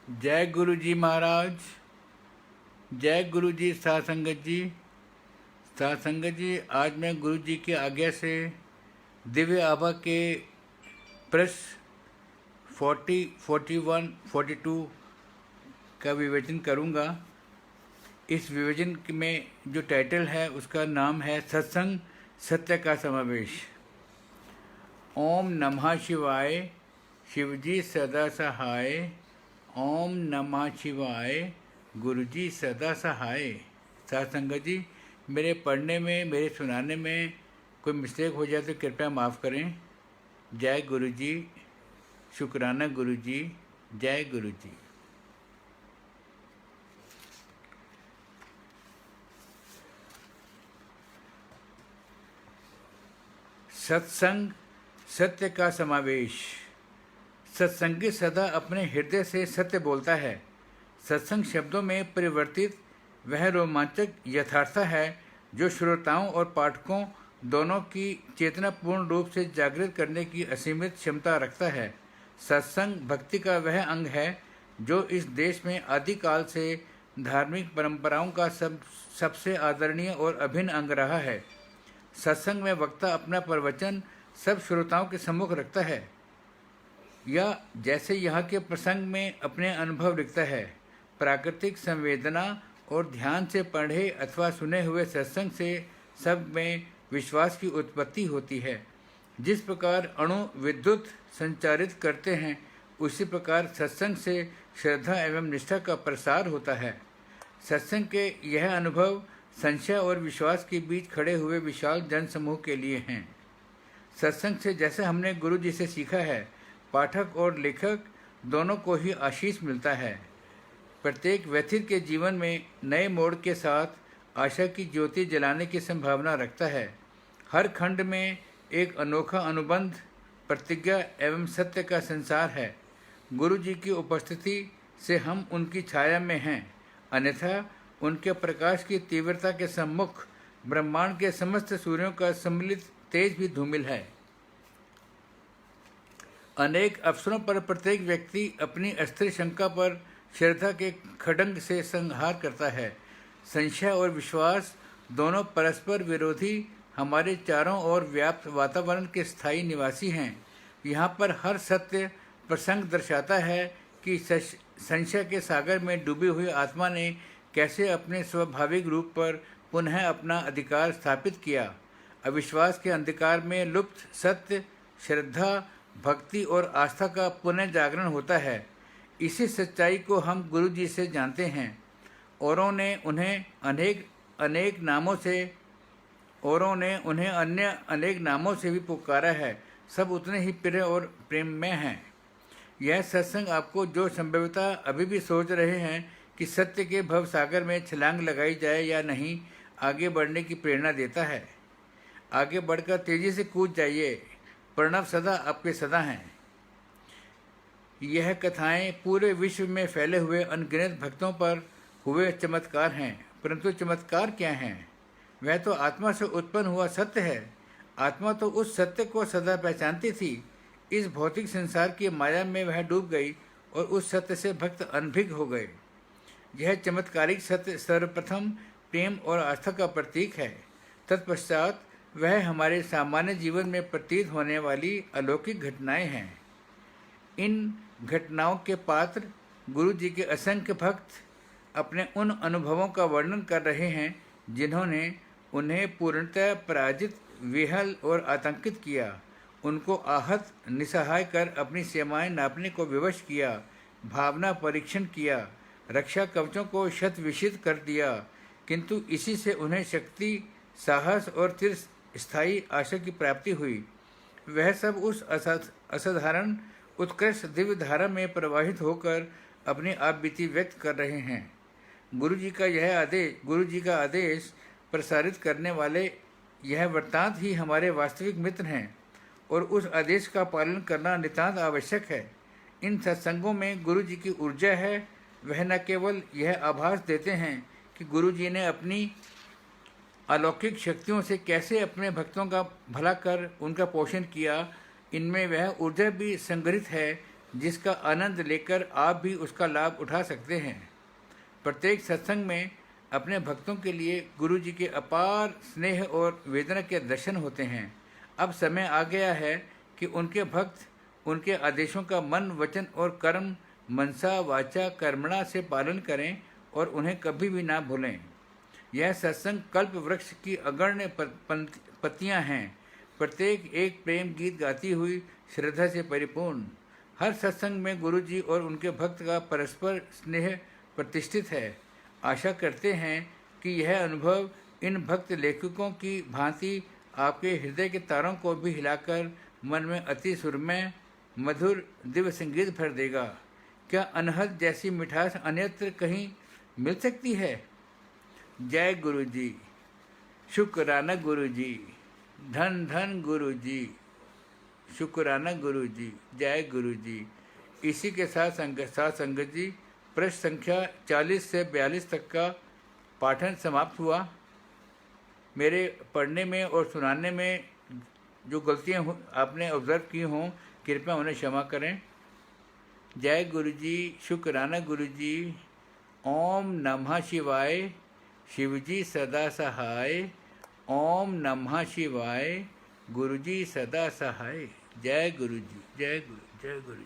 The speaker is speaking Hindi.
जय गुरु जी महाराज। जय गुरु जी। साध संगत जी, साध संगत जी, आज मैं गुरु जी की आज्ञा से दिव्य आभा के प्रश्न 40, 41, 42 का विवेचन करूंगा। इस विवेचन में जो टाइटल है उसका नाम है सत्संग सत्य का समावेश। ओम नमः शिवाय, शिवजी सदा सहाय। ओम नमः शिवाय, गुरुजी सदा सहाय। साथ संगत जी, मेरे पढ़ने में, मेरे सुनाने में कोई मिस्टेक हो जाए तो कृपया माफ़ करें। जय गुरु जी, शुक्राना गुरु जी, जय गुरु जी। सत्संग सत्य का समावेश। सत्संगी सदा अपने हृदय से सत्य बोलता है। सत्संग शब्दों में परिवर्तित वह रोमांचक यथार्थता है जो श्रोताओं और पाठकों दोनों की चेतना पूर्ण रूप से जागृत करने की असीमित क्षमता रखता है। सत्संग भक्ति का वह अंग है जो इस देश में आदिकाल से धार्मिक परंपराओं का सबसे आदरणीय और अभिन्न अंग रहा है। सत्संग में वक्ता अपना प्रवचन सब श्रोताओं के सम्मुख रखता है या जैसे यहाँ के प्रसंग में अपने अनुभव लिखता है। प्राकृतिक संवेदना और ध्यान से पढ़े अथवा सुने हुए सत्संग से सब में विश्वास की उत्पत्ति होती है। जिस प्रकार अणु विद्युत संचारित करते हैं, उसी प्रकार सत्संग से श्रद्धा एवं निष्ठा का प्रसार होता है। सत्संग के यह अनुभव संशय और विश्वास के बीच खड़े हुए विशाल जनसमूह के लिए हैं। सत्संग से जैसे हमने गुरु जी से सीखा है, पाठक और लेखक दोनों को ही आशीष मिलता है। प्रत्येक व्यथित के जीवन में नए मोड़ के साथ आशा की ज्योति जलाने की संभावना रखता है। हर खंड में एक अनोखा अनुबंध, प्रतिज्ञा एवं सत्य का संसार है। गुरु जी की उपस्थिति से हम उनकी छाया में हैं, अन्यथा उनके प्रकाश की तीव्रता के सम्मुख ब्रह्मांड के समस्त सूर्यों का सम्मिलित तेज भी धूमिल है। अनेक अवसरों पर प्रत्येक व्यक्ति अपनी अस्थिर शंका पर श्रद्धा के खड्ग से संहार करता है। संशय और विश्वास दोनों परस्पर विरोधी हमारे चारों ओर व्याप्त वातावरण के स्थायी निवासी हैं। यहाँ पर हर सत्य प्रसंग दर्शाता है कि संशय के सागर में डूबी हुई आत्मा ने कैसे अपने स्वाभाविक रूप पर पुनः अपना अधिकार स्थापित किया। अविश्वास के अंधकार में लुप्त सत्य, श्रद्धा, भक्ति और आस्था का पुनः जागरण होता है। इसी सच्चाई को हम गुरु जी से जानते हैं। औरों ने उन्हें अन्य अनेक नामों से भी पुकारा है। सब उतने ही प्रिय और प्रेममय हैं। यह सत्संग आपको जो संभवतः अभी भी सोच रहे हैं कि सत्य के भव सागर में छलांग लगाई जाए या नहीं, आगे बढ़ने की प्रेरणा देता है। आगे बढ़कर तेजी से कूद जाइए। प्रणव सदा आपके सदा हैं। यह कथाएं पूरे विश्व में फैले हुए अनगिनत भक्तों पर हुए चमत्कार हैं। परंतु चमत्कार क्या हैं? वह तो आत्मा से उत्पन्न हुआ सत्य है। आत्मा तो उस सत्य को सदा पहचानती थी। इस भौतिक संसार की माया में वह डूब गई और उस सत्य से भक्त अनभिज्ञ हो गए। यह चमत्कारिक सत्य सर्वप्रथम प्रेम और आस्था का प्रतीक है। तत्पश्चात वह हमारे सामान्य जीवन में प्रतीत होने वाली अलौकिक घटनाएं हैं। इन घटनाओं के पात्र गुरु जी के असंख्य भक्त अपने उन अनुभवों का वर्णन कर रहे हैं जिन्होंने उन्हें पूर्णतः पराजित, विहल और आतंकित किया। उनको आहत, निसहाय कर अपनी सीमाएं नापने को विवश किया, भावना परीक्षण किया, रक्षा कवचों को शत विषित कर दिया, किंतु इसी से उन्हें शक्ति, साहस और चिरस्थायी आशा की प्राप्ति हुई। वह सब उस असाधारण उत्कृष्ट दिव्य धारा में प्रवाहित होकर अपनी आप बीती व्यक्त कर रहे हैं। गुरु जी का आदेश प्रसारित करने वाले यह वृत्तांत ही हमारे वास्तविक मित्र हैं और उस आदेश का पालन करना नितांत आवश्यक है। इन सत्संगों में गुरु जी की ऊर्जा है। वह न केवल यह आभास देते हैं कि गुरु जी ने अपनी अलौकिक शक्तियों से कैसे अपने भक्तों का भला कर उनका पोषण किया, इनमें वह ऊर्जा भी संग्रहित है जिसका आनंद लेकर आप भी उसका लाभ उठा सकते हैं। प्रत्येक सत्संग में अपने भक्तों के लिए गुरु जी के अपार स्नेह और वेदना के दर्शन होते हैं। अब समय आ गया है कि उनके भक्त उनके आदेशों का मन, वचन और कर्म, मनसा वाचा कर्मणा से पालन करें और उन्हें कभी भी ना भूलें। यह सत्संग कल्प वृक्ष की अगण्य पत्तियां हैं, प्रत्येक एक प्रेम गीत गाती हुई श्रद्धा से परिपूर्ण। हर सत्संग में गुरु जी और उनके भक्त का परस्पर स्नेह प्रतिष्ठित है। आशा करते हैं कि यह अनुभव इन भक्त लेखकों की भांति आपके हृदय के तारों को भी हिलाकर मन में अति सुरमय मधुर दिव्य संगीत भर देगा। क्या अनहद जैसी मिठास अन्यत्र कहीं मिल सकती है? जय गुरु जी, शुक्राना गुरु जी, धन धन गुरु जी, शुक्राना गुरु जी, जय गुरु जी। इसी के साथ संगत जी पृष्ठ संख्या 40 से 42 तक का पाठन समाप्त हुआ। मेरे पढ़ने में और सुनाने में जो गलतियां आपने ऑब्जर्व की हों, कृपया उन्हें क्षमा करें। जय गुरु जी, शुक्राना गुरु जी। ओम नमः शिवाय, शिवजी सदा सहाय। ओम नमः शिवाय, गुरु जी सदा सहाय। जय गुरु जी, जय गुरु जी।